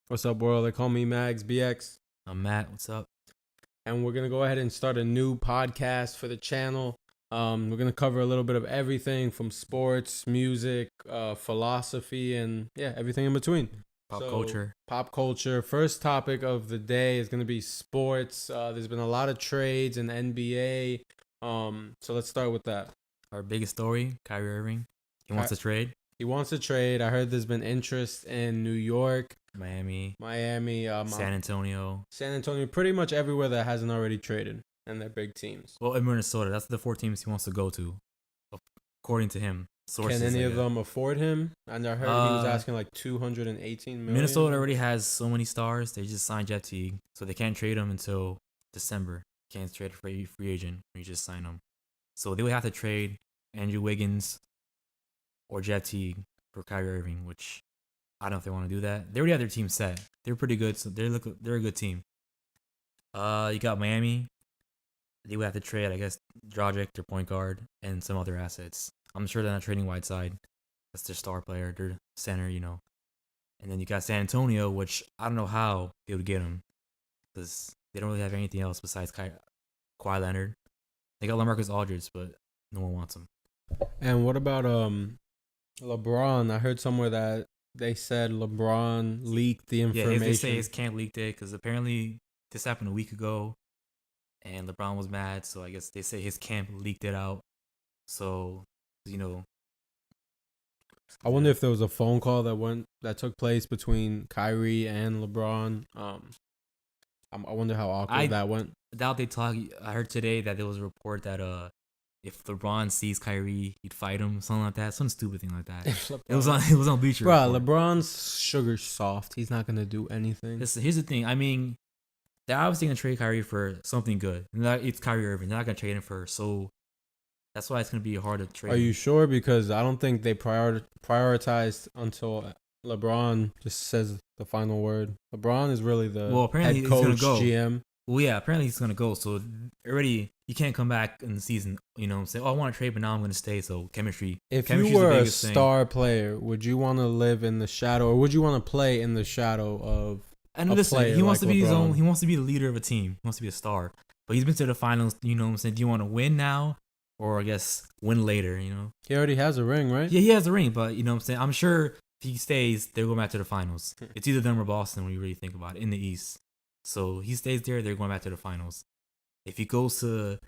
What's up, world? They call me Magzbx. I'm Matt. What's up? And we're going to go ahead and start a new podcast for the channel. We're going to cover a little bit of everything from sports, music, philosophy, and everything in between. Pop culture. Pop culture. First topic of the day is going to be sports. There's been a lot of trades in the NBA. So let's start with that. Our biggest story, Kyrie Irving. He wants to trade. He wants to trade. I heard there's been interest in New York, Miami, San Antonio, pretty much everywhere that hasn't already traded, and they're big teams. Well, in Minnesota, that's the 4 teams he wants to go to, according to him. Sources, can any of them afford him? And I heard he was asking like $218 million. Minnesota already has so many stars. They just signed Jeff Teague, so they can't trade him until December. Can't trade for a free agent. You just sign him. So they would have to trade Andrew Wiggins or Jeff Teague for Kyrie Irving, which I don't know if they want to do that. They already have their team set. They're pretty good, so they're a good team. You got Miami. They would have to trade, I guess, Dragic, their point guard, and some other assets. I'm sure they're not trading Whiteside. That's their star player, their center, And then you got San Antonio, which I don't know how they would get him, because they don't really have anything else besides Kawhi Leonard. They got LaMarcus Aldridge, but no one wants him. And what about LeBron? I heard somewhere that they said LeBron leaked the information. Yeah, they say his camp leaked it because apparently this happened a week ago, and LeBron was mad. So I guess they say his camp leaked it out. So I wonder if there was a phone call that took place between Kyrie and LeBron. I wonder how awkward that went. I doubt they talk. I heard today that there was a report that if LeBron sees Kyrie, he'd fight him, something like that, some stupid thing like that. It was on Bleacher Report. Report. LeBron's sugar soft. He's not gonna do anything. Here's the thing. I mean, they're obviously gonna trade Kyrie for something good. It's Kyrie Irving. They're not gonna trade him for That's why it's gonna be hard to trade. Are you sure? Because I don't think they prioritized until LeBron just says the final word. LeBron is really the head coach, GM. Well, yeah, apparently he's going to go. So already you can't come back in the season, and say, I want to trade, but now I'm going to stay. So chemistry. If you were a star player, would you want to live in the shadow, or would you want to play in the shadow of a player he wants like to be LeBron? his own. He wants to be the leader of a team. He wants to be a star. But he's been to the finals, Do you want to win now, or I guess win later, He already has a ring, right? Yeah, he has a ring, but I'm sure if he stays, they're going back to the finals. It's either them or Boston when you really think about it, in the East. So he stays there, they're going back to the finals. If he goes to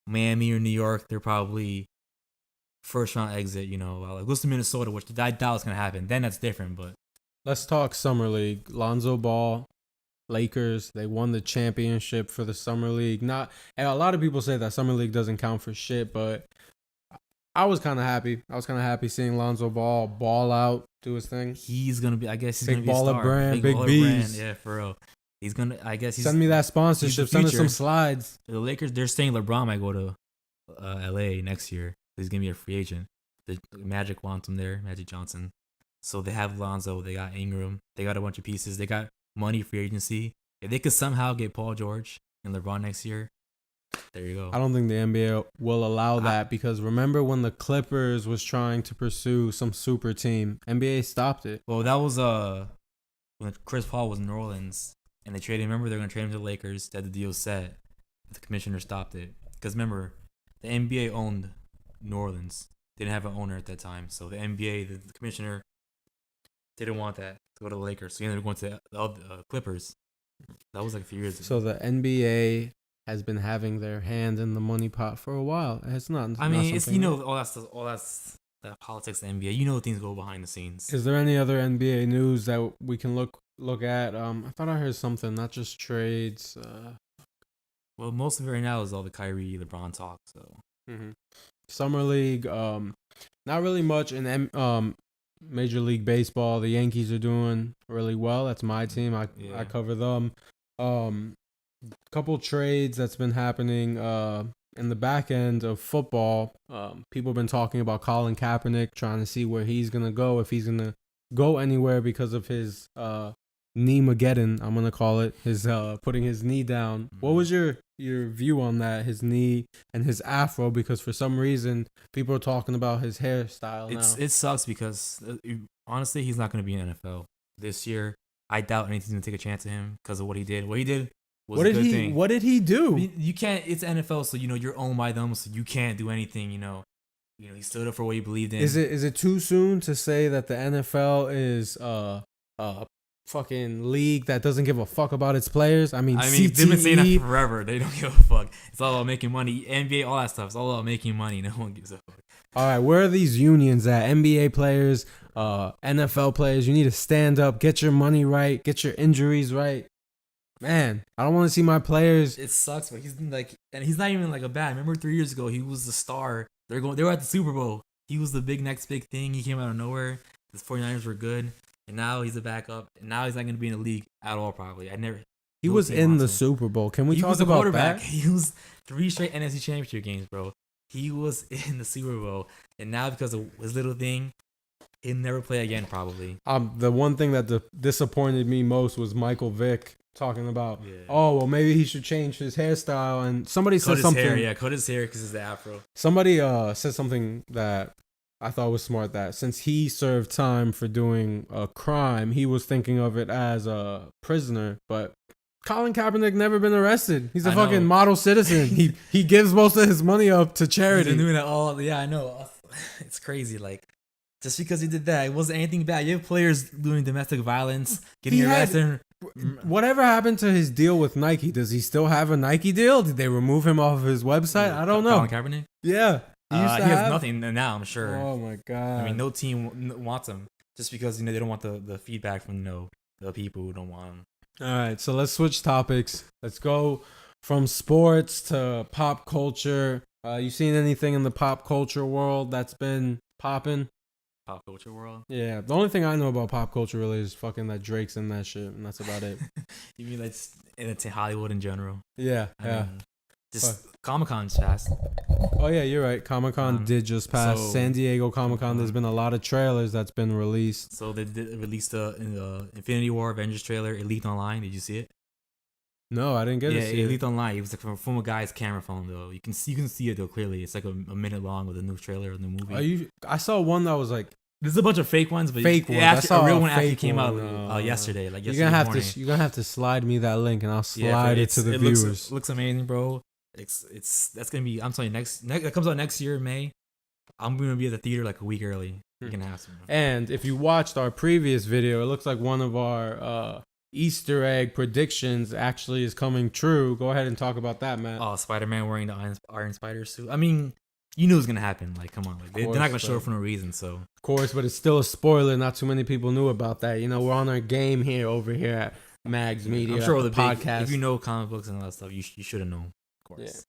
Miami or New York, they're probably first round exit, goes to Minnesota, which I doubt is going to happen. Then that's different, but. Let's talk Summer League. Lonzo Ball, Lakers, they won the championship for the Summer League. And a lot of people say that Summer League doesn't count for shit, but I was kind of happy. I was kind of happy seeing Lonzo ball out, do his thing. He's going to be, I guess he's going to be a star. Brand, big B's. Brand. Yeah, for real. He's going to, send me that sponsorship. Send us some slides. The Lakers, they're saying LeBron might go to LA next year. He's going to be a free agent. The Magic wants him there, Magic Johnson. So they have Lonzo. They got Ingram. They got a bunch of pieces. They got money free agency. If they could somehow get Paul George and LeBron next year, there you go. I don't think the NBA will allow that because remember when the Clippers was trying to pursue some super team, NBA stopped it. Well, that was when Chris Paul was in New Orleans and they traded. Remember, they're going to trade him to the Lakers. That the deal set. The commissioner stopped it because remember, the NBA owned New Orleans. They didn't have an owner at that time, so the NBA, the commissioner, didn't want that to go to the Lakers. So he ended up going to the Clippers. That was like a few years ago. So the NBA has been having their hand in the money pot for a while. It's not. I mean, it's all that's that politics of the NBA. Things go behind the scenes. Is there any other NBA news that we can look at? I thought I heard something, not just trades. Well, most of it right now is all the Kyrie LeBron talk. So Summer League, not really much in Major League Baseball. The Yankees are doing really well. That's my team. I cover them. Couple trades that's been happening in the back end of football. People have been talking about Colin Kapernick, trying to see where he's gonna go, if he's gonna go anywhere because of his knee-mageddon, I'm gonna call it, his putting his knee down. What was your view on that, his knee and his afro? Because for some reason people are talking about his hairstyle now. It sucks because honestly he's not gonna be in the NFL this year. I doubt anything's gonna take a chance on him because of what he did. What he did was What a did good he? thing. What did he do? I mean, you can't. It's NFL, so you're owned by them, so you can't do anything. He stood up for what he believed in. Is it too soon to say that the NFL is fucking league that doesn't give a fuck about its players? I mean, they've been saying that forever. They don't give a fuck. It's all about making money. NBA, all that stuff. It's all about making money. No one gives a fuck. All right, where are these unions at? NBA players, NFL players, you need to stand up, get your money right, get your injuries right. Man, I don't want to see my players. It sucks, but he's not even like a bad. Remember 3 years ago, he was the star. They were at the Super Bowl. He was the next big thing. He came out of nowhere. The 49ers were good. And now he's a backup. And now he's not going to be in the league at all, probably. He was in the Super Bowl. Can we talk about that? He was 3 straight NFC Championship games, bro. He was in the Super Bowl. And now because of his little thing, he'll never play again, probably. The one thing that disappointed me most was Michael Vick talking about, oh, well, maybe he should change his hairstyle. And somebody said something. Cut his hair because it's the afro. Somebody said something that I thought was smart, that since he served time for doing a crime, he was thinking of it as a prisoner. But Colin Kaepernick never been arrested. He's a fucking model citizen. he gives most of his money up to charity. He's been doing that all. Yeah, I know. It's crazy. Like, just because he did that, it wasn't anything bad. You have players doing domestic violence, getting arrested. Whatever happened to his deal with Nike? Does he still have a Nike deal? Did they remove him off of his website? I don't know. Colin Kaepernick? Yeah. He has nothing now, I'm sure. Oh my god. I mean, no team wants him just because they don't want the feedback from the people who don't want him. All right, so let's switch topics. Let's go from sports to pop culture. You seen anything in the pop culture world that's been popping? Pop culture world? Yeah, the only thing I know about pop culture really is fucking that Drake's in that shit, and that's about it. You mean like it's in Hollywood in general? Yeah, I mean, just Comic-Con's passed. Oh yeah, you're right. Comic-Con did just pass. San Diego Comic-Con. There's been a lot of trailers that's been released. So they did release the Infinity War Avengers trailer. It leaked online. Did you see it? No, I didn't get it. Yeah, it leaked online. It was like from a guy's camera phone though. You can see it though clearly. It's like a minute long with a new trailer of the movie. I saw one that was like. There's a bunch of fake ones, but fake ones. A real one actually came out yesterday. Like yesterday morning. You're gonna have to slide me that link, and I'll slide it to the viewers. Looks amazing, bro. That's gonna be. I'm telling you, next it comes out next year in May. I'm gonna be at the theater like a week early. You're gonna have to. And if you watched our previous video, it looks like one of our Easter egg predictions actually is coming true. Go ahead and talk about that, Matt. Oh, Spider-Man wearing the Iron Spider suit. I mean, you knew it was gonna happen. Like, come on, they're not gonna show it for no reason. So of course, but it's still a spoiler. Not too many people knew about that. We're on our game here over here at Magz Media. I'm sure the podcast. If you know comic books and all that stuff, you should have known. Of course.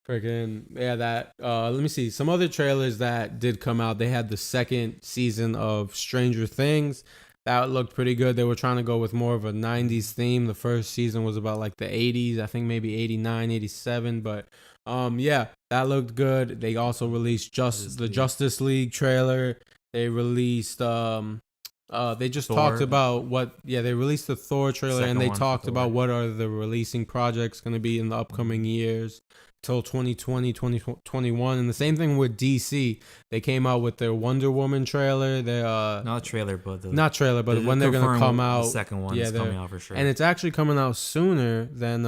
Yeah. That. Let me see some other trailers that did come out. They had the second season of Stranger Things. That looked pretty good. They were trying to go with more of a 90s theme. The first season was about like the 80s. I think maybe 89, 87. But yeah, that looked good. They also released the Justice League trailer. They released they just Thor. talked about they released the Thor trailer, and they talked about what are the releasing projects going to be in the upcoming years till 2020, 2021. And the same thing with DC. They came out with their Wonder Woman trailer. Not trailer, but when they're going to come out. The second one is coming out for sure. And it's actually coming out sooner than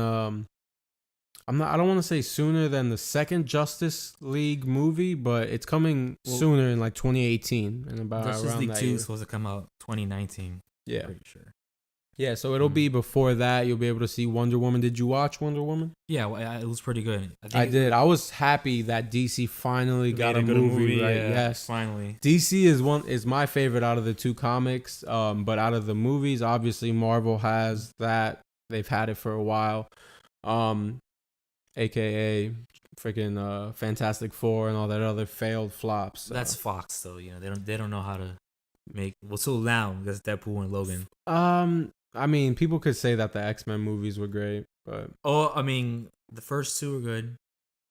I don't want to say sooner than the second Justice League movie, but it's coming sooner in like 2018 and about Justice around League that 2 year. is supposed to come out 2019. Yeah, pretty sure. Yeah, so it'll be before that. You'll be able to see Wonder Woman. Did you watch Wonder Woman? Yeah, well, it was pretty good. I did. I was happy that DC finally got a movie right. Yeah, yes, finally. DC is my favorite out of the two comics. But out of the movies, obviously Marvel has that. They've had it for a while. AKA freaking Fantastic Four and all that other failed flops. So. That's Fox, though. They don't know how to make. Well, so now that's Deadpool and Logan. I mean, people could say that the X-Men movies were great, but I mean, the first two were good,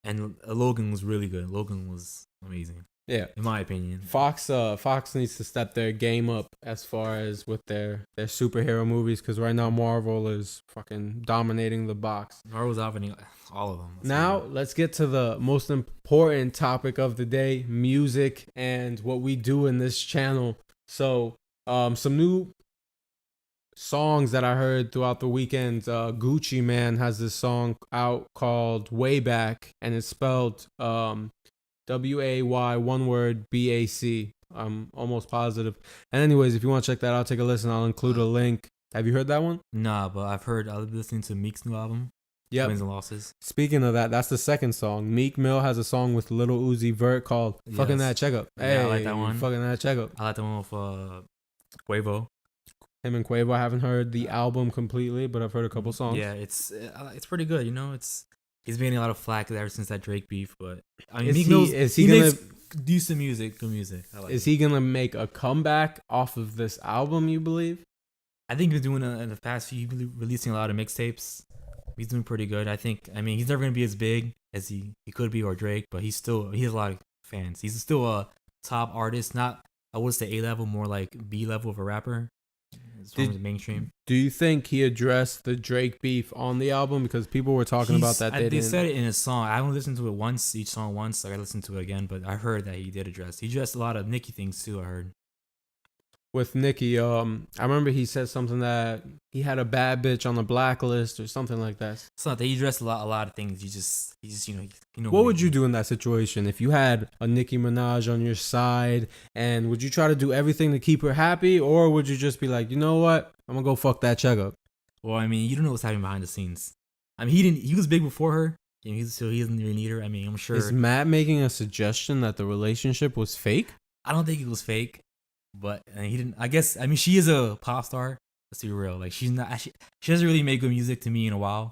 and Logan was really good. Logan was amazing. Yeah, in my opinion. Fox needs to step their game up as far as with their superhero movies, because right now Marvel is fucking dominating the box. Marvel's dominating all of them. Now let's get to the most important topic of the day: music and what we do in this channel. So, some new songs that I heard throughout the weekend. Gucci Man has this song out called Waybac, and it's spelled WAY, one word, BAC. I'm almost positive. And anyways, if you want to check that out, take a listen. I'll include a link. Have you heard that one? Nah, but I've been listening to Meek's new album. Yep. Wins and Losses. Speaking of that, that's the second song. Meek Mill has a song with Lil Uzi Vert called Fucking That Checkup. Hey, I like that one. Fucking That Checkup. I like the one with Quavo. Him and Quavo. I haven't heard the album completely, but I've heard a couple songs. Yeah, it's pretty good. You know, he's been getting a lot of flack ever since that Drake beef, but I mean, is he gonna makes decent music, good music. Is he gonna make a comeback off of this album? You believe? I think he's doing in the past few, he's been releasing a lot of mixtapes. He's doing pretty good. I mean, he's never gonna be as big as he could be or Drake, but he has a lot of fans. He's still a top artist, not I would say A level, more like B level of a rapper. As far as mainstream. Do you think he addressed the Drake beef on the album? Because people were talking about that. They said it in a song. I haven't listened to it once, each song once. So I gotta listen to it again. But I heard that he did address. He addressed a lot of Nicki things too. I heard. With Nicki, I remember he said something that he had a bad bitch on the blacklist or something like that. It's not that he addressed a lot of things. He just you know. What would you do in that situation if you had a Nicki Minaj on your side, and would you try to do everything to keep her happy, or would you just be like, you know what, I'm gonna go fuck that checkup? Well, I mean, you don't know what's happening behind the scenes. I mean, he was big before her. He doesn't really need her. I mean, I'm sure. Is Matt making a suggestion that the relationship was fake? I don't think it was fake. But he didn't. I guess. I mean, she is a pop star. Let's be real. Like she's not. She hasn't really made good music to me in a while,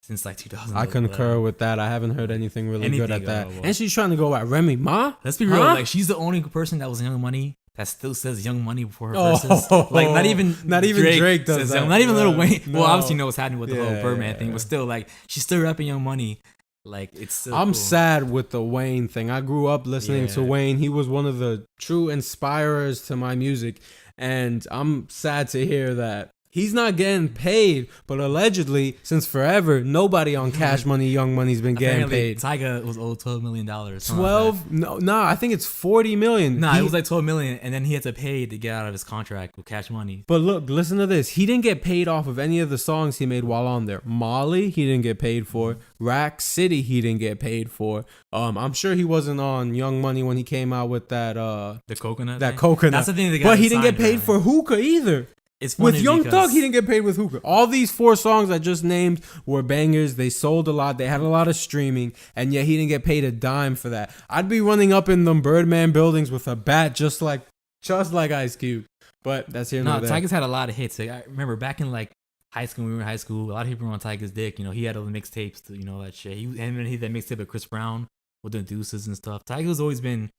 since like 2000. I concur with that. I haven't heard anything really good at that. And she's trying to go at Remy Ma. Let's be real. Like she's the only person that was Young Money that still says Young Money before her verses. Like not even Drake does that. Not even Lil Wayne. No. Well, obviously you know what's happening with the whole Birdman thing, but still, like she's still rapping Young Money. Like it's still I'm cool. sad with the Wayne thing. I grew up listening to Wayne. He was one of the true inspirers to my music. And I'm sad to hear that he's not getting paid, but allegedly, since forever, nobody on Cash Money, Young Money's been getting paid. Tyga was owed $12 million. 12? No, I think it's $40 million. It was like $12 million, and then he had to pay to get out of his contract with Cash Money. But look, listen to this. He didn't get paid off of any of the songs he made while on there. Molly, he didn't get paid for. Rack City, he didn't get paid for. I'm sure he wasn't on Young Money when he came out with that the coconut. That coconut. That's the thing. But he didn't get paid for Hookah either. It's with Young Thug, he didn't get paid with Hookah. All these 4 songs I just named were bangers. They sold a lot. They had a lot of streaming, and yet he didn't get paid a dime for that. I'd be running up in them Birdman buildings with a bat just like Ice Cube. But that's here nor there. Tyga's had a lot of hits. Like, I remember back in like high school, when we were in high school, a lot of people were on Tyga's dick. You know, he had all the mixtapes, that shit. He had that mixtape with Chris Brown with the Deuces and stuff. Tyga's always been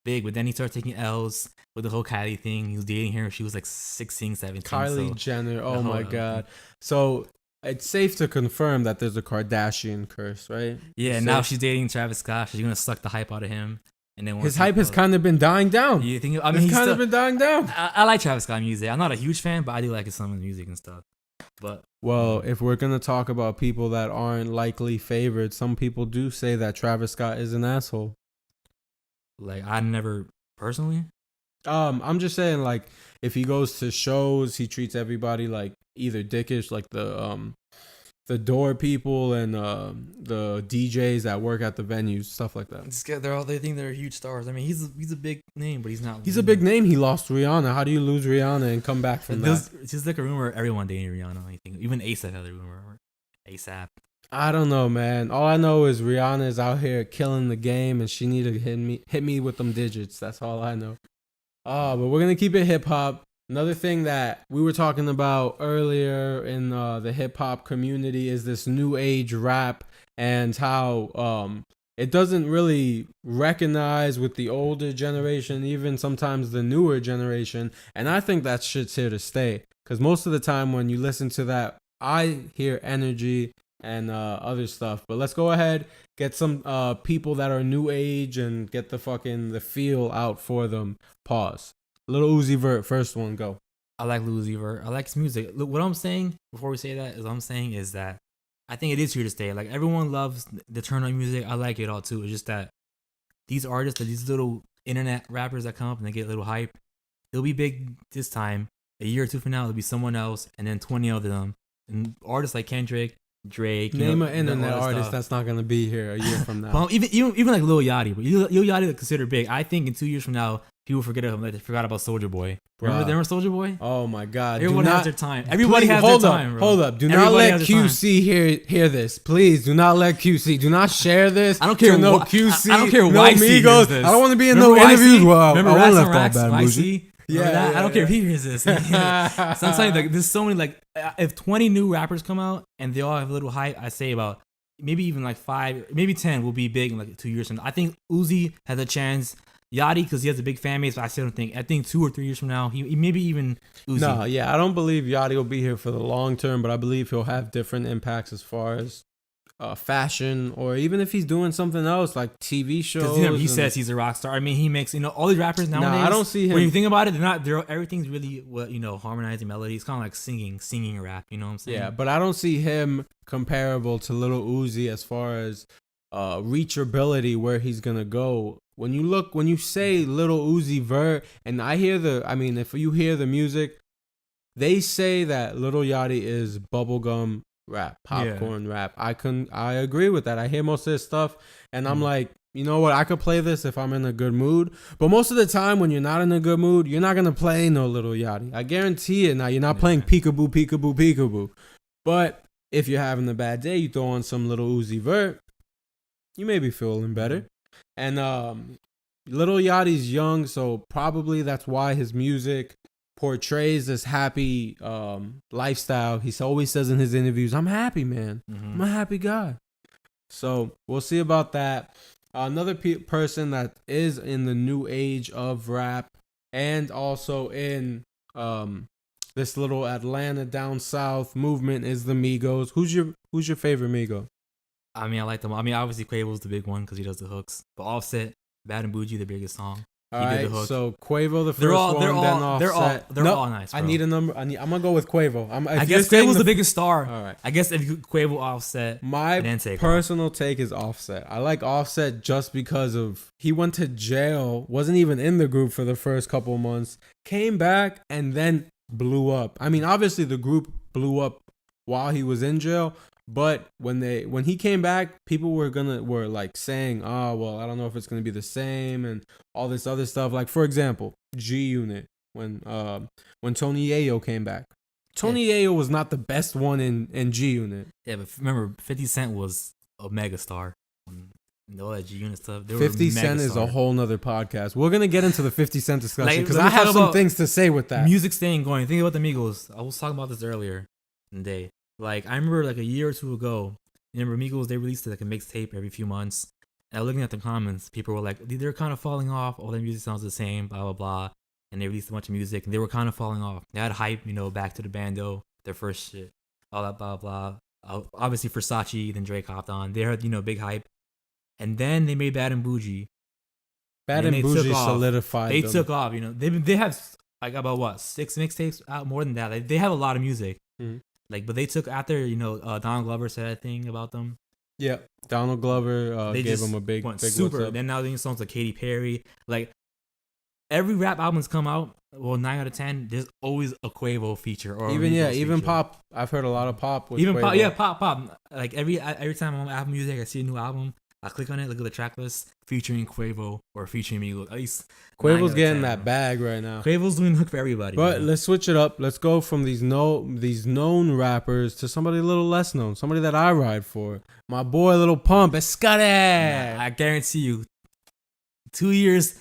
big, but then he started taking L's with the whole Kylie thing. He was dating her. She was like 16, 17. Kylie Jenner. Oh my God. So it's safe to confirm that there's a Kardashian curse, right? Yeah. Now she's dating Travis Scott. She's gonna suck the hype out of him. And then his hype has kind of been dying down. You think? I mean, he's kind of been dying down. I like Travis Scott music. I'm not a huge fan, but I do like some of his music and stuff. But well, if we're gonna talk about people that aren't likely favored, some people do say that Travis Scott is an asshole. Like I never personally. I'm just saying, like, if he goes to shows, he treats everybody like either dickish, like the door people and the DJs that work at the venues, stuff like that. They think they're huge stars. I mean, he's a big name, but he's not. He's a big name. He lost Rihanna. How do you lose Rihanna and come back from that? It's just like a rumor. Everyone dating Rihanna. I think even ASAP had a rumor. ASAP. I don't know, man. All I know is Rihanna is out here killing the game, and she need to hit me with them digits. That's all I know. But we're gonna keep it hip hop. Another thing that we were talking about earlier in the hip hop community is this new age rap and how it doesn't really recognize with the older generation, even sometimes the newer generation. And I think that shit's here to stay, because most of the time when you listen to that, I hear energy and other stuff. But let's go ahead, get some people that are new age and get the feel out for them. Pause. Lil Uzi Vert, first one, go. I like Lil Uzi Vert. I like his music. Look, what I'm saying before we say that is that I think it is here to stay. Like everyone loves the turn on music. I like it all too. It's just that these artists, these little internet rappers that come up and they get a little hype, they'll be big this time, a year or two from now, it'll be someone else, and then 20 of them. And artists like Kendrick, Drake. Name an internet artist that's not gonna be here a year from now. Well, even like Lil Yachty, but Lil Yachty is considered big. I think in 2 years from now, people forget of him. Like they forgot about Soulja Boy. Remember Soulja Boy? Oh my God! Everybody has their time. Everybody has their time, bro. Hold up! Do not let QC hear this, please. Do not let QC. Do not share this. I don't care. No QC. I don't care. No Migos. I don't want to be in no interviews. Well, I want to left all bad bougie. Yeah, I don't care if he hears this. So I'm saying, like, there's so many, like, if 20 new rappers come out and they all have a little hype, I say about maybe even like 5, maybe 10 will be big in like 2 years from now. I think Uzi has a chance. Yachty, because he has a big fan base, but I still don't think. I think 2 or 3 years from now, he maybe even Uzi. No, yeah, I don't believe Yachty will be here for the long term, but I believe he'll have different impacts as far as fashion, or even if he's doing something else like TV shows. He says he's a rock star. I mean, he makes all these rappers nowadays. Nah, I don't see him. When you think about it, everything's really harmonizing melodies. It's kind of like singing rap. You know what I'm saying? Yeah, but I don't see him comparable to Lil Uzi as far as reachability, where he's gonna go. When you say Lil Uzi Vert, and if you hear the music, they say that Lil Yachty is bubblegum rap, popcorn rap. I agree with that. I hear most of this stuff, and I'm like, you know what? I could play this if I'm in a good mood. But most of the time, when you're not in a good mood, you're not gonna play no Lil Yachty. I guarantee it. Now you're not playing peekaboo, peekaboo, peekaboo. But if you're having a bad day, you throw on some Lil Uzi Vert, you may be feeling better. And Lil Yachty's young, so probably that's why his music portrays this happy lifestyle. He always says in his interviews, I'm happy, man. I'm a happy guy. So we'll see about that. Another person that is in the new age of rap and also in this little Atlanta down south movement is the Migos. Who's your favorite Migo? I mean, I like them. I mean, obviously Quavo's the big one because he does the hooks. But Offset, Bad and Bougie, the biggest song. All right, so Quavo the first one, then Offset. They're all nice, bro. I need a number. I'm gonna go with Quavo. I guess Quavo's the biggest star. All right. I guess if you Quavo, Offset, my personal take is Offset. I like Offset just because of he went to jail, wasn't even in the group for the first couple of months, came back and then blew up. I mean, obviously the group blew up while he was in jail. But when he came back, people were like saying, oh, well, I don't know if it's gonna be the same and all this other stuff. Like, for example, G Unit, when Tony Yayo came back. Tony Yayo was not the best one in G Unit. Yeah, but remember 50 Cent was a mega star. All that G Unit stuff. 50 Cent is a whole nother podcast. We're gonna get into the 50 Cent discussion because I have some things to say with that. Music staying going. Think about the Migos. I was talking about this earlier in the day. Like, I remember like a year or two ago, remember Migos, they released like a mixtape every few months. And I was looking at the comments, people were like, they're kind of falling off. All their music sounds the same, blah, blah, blah. And they released a bunch of music, and they were kind of falling off. They had hype, Back to the Bando, their first shit, all that, blah, blah. Obviously, Versace, then Drake hopped on. They had, big hype. And then they made Bad and Bougie. Bad and Bougie solidified They them. took off, They have, like, about, what, 6 mixtapes out? More than that. They have a lot of music. Mm-hmm. Like, but they took after Donald Glover said that thing about them. Yeah, Donald Glover gave him a big super. What's up. Then now these songs like Katy Perry. Like every rap album's come out. Well, 9 out of 10. There's always a Quavo feature or even pop. I've heard a lot of pop. With even Quavo. pop. Like every time I'm on Apple Music, I see a new album. I click on it, look at the track list featuring Quavo or featuring Migo. At least Quavo's getting that bag right now. Quavo's doing the hook for everybody. But let's switch it up. Let's go from these known rappers to somebody a little less known. Somebody that I ride for. My boy Lil Pump. Escute. I guarantee you, 2 years,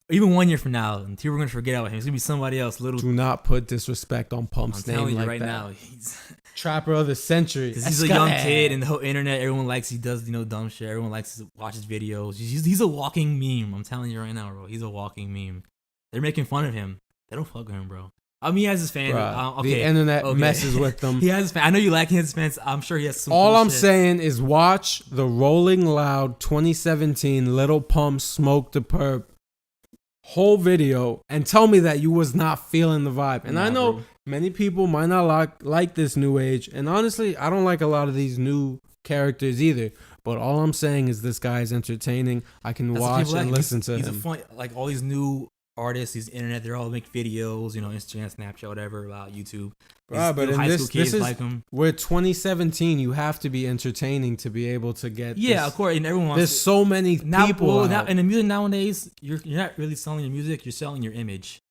even 1 year from now, and people are gonna forget about him. It's gonna be somebody else. Do not put disrespect on Pump's name like that. I'm telling you right now, he's Trapper of the century. Because he's a young kid, and the whole internet, everyone likes he does dumb shit. Everyone likes to watch his videos. He's a walking meme. I'm telling you right now, bro. He's a walking meme. They're making fun of him. They don't fuck with him, bro. I mean, he has his fans. The internet messes with them. He has his fans. I know you like his fans. I'm sure he has some. All I'm saying is watch the Rolling Loud 2017 Lil Pump Smoke the Perp whole video and tell me that you was not feeling the vibe. And I know many people might not like this new age, and honestly I don't like a lot of these new characters either, but all I'm saying is this guy is entertaining. I can watch and listen to him. He's a fun, like all these new artists, these internet, they're all make videos, Instagram, Snapchat, whatever, about YouTube. But in high school kids this is like them. we're 2017. You have to be entertaining to be able to get. Yeah, of course, and everyone wants. There's so many people. Now, in the music nowadays, you're not really selling your music. You're selling your image.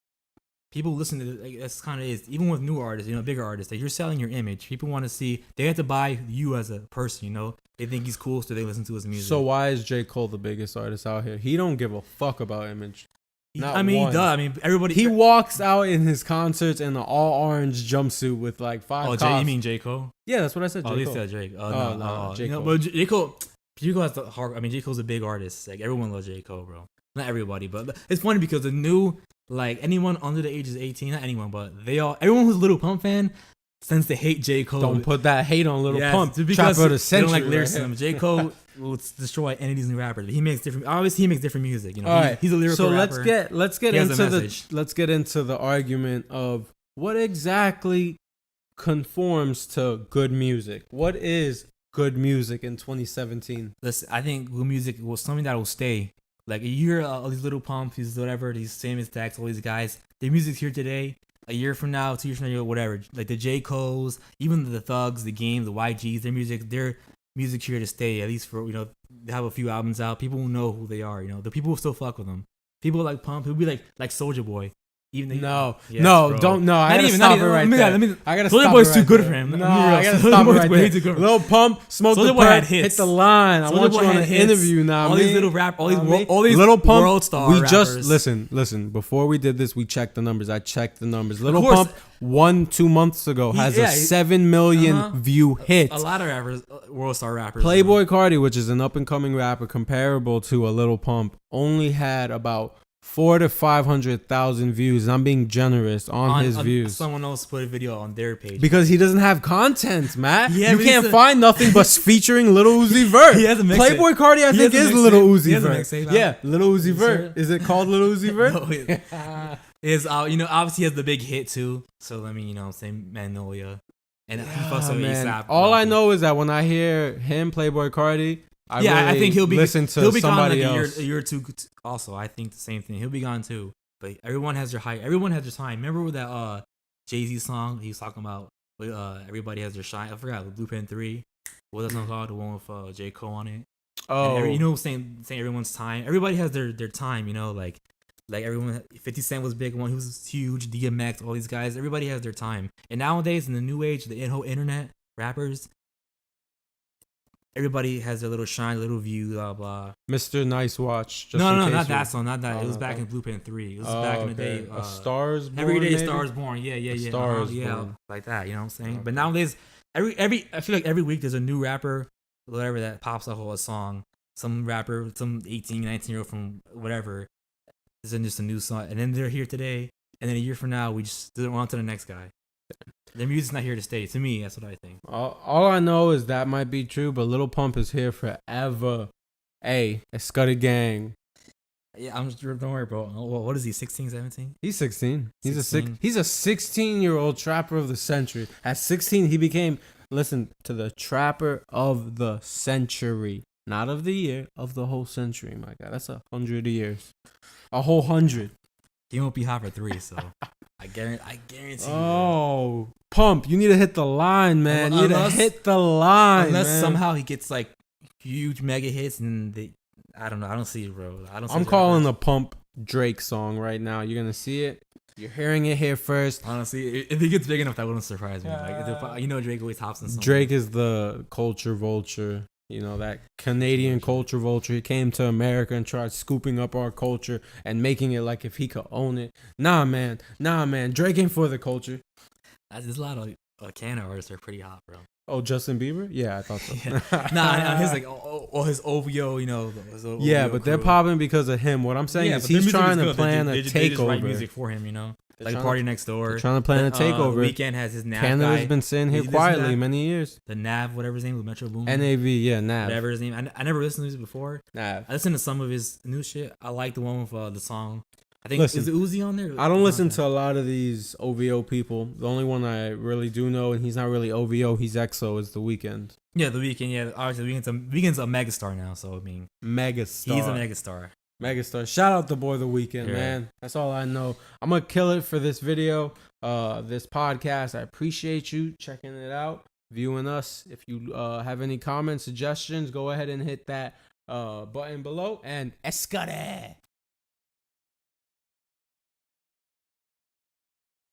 People listen to that's kind of is even with new artists, bigger artists. Like you're selling your image. People want to see. They have to buy you as a person. They think he's cool, so they listen to his music. So why is J. Cole the biggest artist out here? He don't give a fuck about image. He does. Everybody. He walks out in his concerts in an all orange jumpsuit with like 5 cops. Oh, you mean J. Cole? Yeah, that's what I said. They said Drake. No, J. Cole. But J. Cole has the hard. J. Cole's a big artist. Like everyone loves J. Cole, bro. Not everybody, but it's funny because the new, anyone under the age of 18, not anyone, but everyone who's a Lil Pump fan tends to hate J. Cole. Don't put that hate on Lil Pump. Because Trapper of the century, they don't like lyricism. J. Cole will destroy any of these new rappers. He makes different music. All right. He's a lyrical rapper. So let's get into the argument of what exactly conforms to good music. What is good music in 2017? Listen, I think good music was something that will stay. Like a year, all these Lil Pumps, these famous Dax, all these guys, their music's here today. A year from now, 2 years from now, whatever. Like the J. Cole's, even the Thugs, the Game, the YGs, their music's here to stay. At least for they have a few albums out. People will know who they are. The people will still fuck with them. People like Pump, who'll be like Soulja Boy. No, I gotta Soulja Boy's too good for him. No, I gotta stop it right there. Lil Pump, Smoke the Perp, hit the line. I want you on an interview now. All these little rap, all these Little Pump, world star rappers. Just listen. Before we did this, we checked the numbers. I checked the numbers. Lil Pump 2 months ago has a 7 million view hit. A lot of rappers, world star rappers. Playboy Carti, which is an up and coming rapper comparable to a Lil Pump, only had about 400,000 to 500,000 views. And I'm being generous on his views. Someone else put a video on their page because he doesn't have content, Matt. You can't find nothing but featuring Lil Uzi Vert. He has a mixtape. Playboy Carti, I think, is Lil Uzi Vert. Yeah, Lil Uzi Vert. Is it called Lil Uzi Vert? No, obviously he has the big hit too. So let me, saying Magnolia, and he fucks with ASAP. All I know is that when I hear him, Playboy Carti, I think he'll be somebody else. A year or two. Also, I think the same thing. He'll be gone too. But everyone has their height. Everyone has their time. Remember with that Jay-Z song he was talking about? Everybody has their shine. I forgot. Blueprint 3. What that song called? The one with J. Cole on it. Oh, saying everyone's time. Everybody has their time. Like everyone. 50 Cent was big one. He was huge. DMX. All these guys. Everybody has their time. And nowadays in the new age, the whole internet rappers. Everybody has their little shine, little view, blah blah. Mr. Nice Watch. No, not that song, not that. It was back in Blueprint 3. It was back in the day. A Star's Born. Every day, maybe? Stars Born. Yeah. Stars Born. Like that. You know what I'm saying? Okay. But nowadays, I feel like every week there's a new rapper, whatever that pops up with a song. Some rapper, some 18, 19-year-old from whatever. This is just a new song, and then they're here today, and then a year from now we just on to the next guy. Their music's not here to stay. To me, that's what I think. All I know is that might be true, but Lil Pump is here forever. Hey, it's Scuddy Gang. Yeah, don't worry, bro. What is he, 16, 17? He's 16. He's a 16-year-old trapper of the century. At 16, he became, listen to the trapper of the century. Not of the year, of the whole century, my God. That's 100 years. A whole 100. He won't be hot for 3, so I guarantee. Oh, Pump, you need to hit the line, man. You need to hit the line, unless somehow he gets like huge mega hits, and I don't know. I don't see it, bro. I'm calling the Pump Drake song right now. You're gonna see it. You're hearing it here first. Honestly, if he gets big enough, that wouldn't surprise me. Drake always hops in. Drake is the culture vulture. That Canadian culture vulture. He came to America and tried scooping up our culture and making it like if he could own it. Nah, man. Drake ain't for the culture. There's a lot of Canada artists that are pretty hot, bro. Oh, Justin Bieber? Yeah, I thought so. His his OVO, his OVO yeah, but they're popping because of him. What I'm saying is he's trying to plan a takeover. They just write music for him, like Party Next Door. They're trying to plan a takeover. Weeknd has his NAV Canada's guy. been sitting here quietly many years. The NAV, whatever his name was, Metro Boomin. NAV, yeah, NAV. Whatever his name. I never listened to his before. NAV. I listened to some of his new shit. I like the one with the song. I think is Uzi on there? I don't listen to a lot of these OVO people. The only one I really do know, and he's not really OVO, he's EXO, is The Weeknd. Yeah, The Weeknd. Yeah, obviously The Weeknd's a megastar now. So I mean, megastar. He's a megastar. Megastar. Shout out the boy the weekend, man. That's all I know. I'm gonna kill it for this video, this podcast. I appreciate you checking it out, viewing us. If you have any comments, suggestions, go ahead and hit that button below. And escare.